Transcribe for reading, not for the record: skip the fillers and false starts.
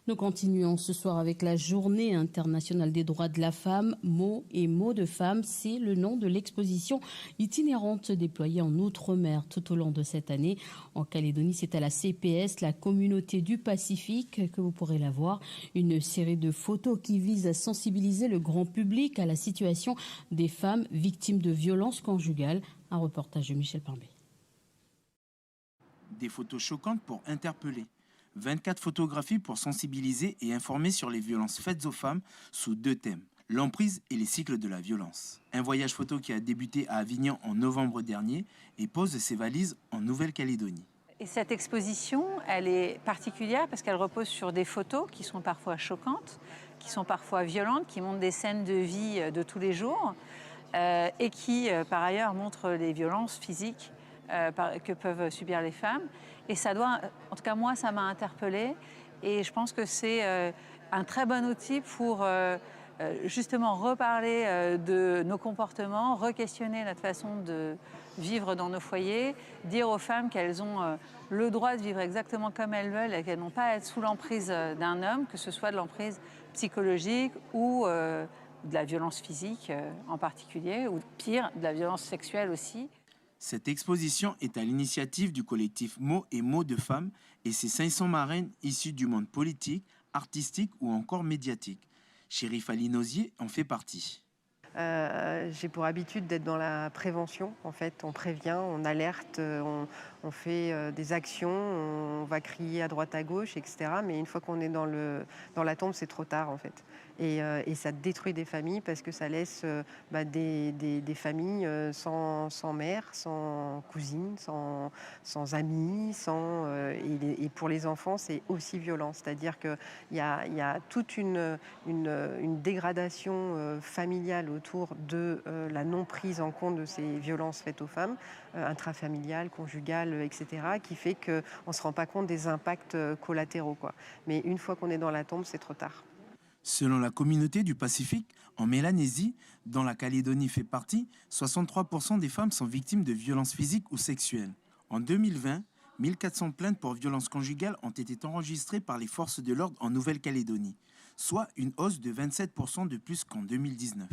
Nous continuons ce soir avec la Journée internationale des droits de la femme. Mots et mots de femme, c'est le nom de l'exposition itinérante déployée en Outre-mer tout au long de cette année. En Calédonie, c'est à la CPS, la communauté du Pacifique, que vous pourrez la voir. Une série de photos qui vise à sensibiliser le grand public à la situation des femmes victimes de violences conjugales. Un reportage de Michel Pambé. Des photos choquantes pour interpeller. 24 photographies pour sensibiliser et informer sur les violences faites aux femmes sous 2 thèmes, l'emprise et les cycles de la violence. Un voyage photo qui a débuté à Avignon en novembre dernier et pose ses valises en Nouvelle-Calédonie. Et cette exposition, elle est particulière parce qu'elle repose sur des photos qui sont parfois choquantes, qui sont parfois violentes, qui montrent des scènes de vie de tous les jours et qui, par ailleurs, montrent les violences physiques que peuvent subir les femmes. Et ça doit, en tout cas moi, ça m'a interpellée. Et je pense que c'est un très bon outil pour justement reparler de nos comportements, re-questionner notre façon de vivre dans nos foyers, dire aux femmes qu'elles ont le droit de vivre exactement comme elles veulent et qu'elles n'ont pas à être sous l'emprise d'un homme, que ce soit de l'emprise psychologique ou de la violence physique en particulier, ou pire, de la violence sexuelle aussi. Cette exposition est à l'initiative du collectif Mots et mots de femmes et ses 500 marraines issues du monde politique, artistique ou encore médiatique. Chérif Ali Nozier en fait partie. J'ai pour habitude d'être dans la prévention. En fait, on prévient, on alerte, on fait des actions, on va crier à droite à gauche, etc. Mais une fois qu'on est dans la tombe, c'est trop tard en fait. Et ça détruit des familles parce que ça laisse des familles sans mère, sans cousine, sans amis, et pour les enfants, c'est aussi violent. C'est-à-dire qu'il y a toute une dégradation familiale autour de la non prise en compte de ces violences faites aux femmes, intrafamiliales, conjugales, etc., qui fait qu'on ne se rend pas compte des impacts collatéraux, quoi. Mais une fois qu'on est dans la tombe, c'est trop tard. Selon la communauté du Pacifique, en Mélanésie, dont la Calédonie fait partie, 63% des femmes sont victimes de violences physiques ou sexuelles. En 2020, 1400 plaintes pour violences conjugales ont été enregistrées par les forces de l'ordre en Nouvelle-Calédonie, soit une hausse de 27% de plus qu'en 2019.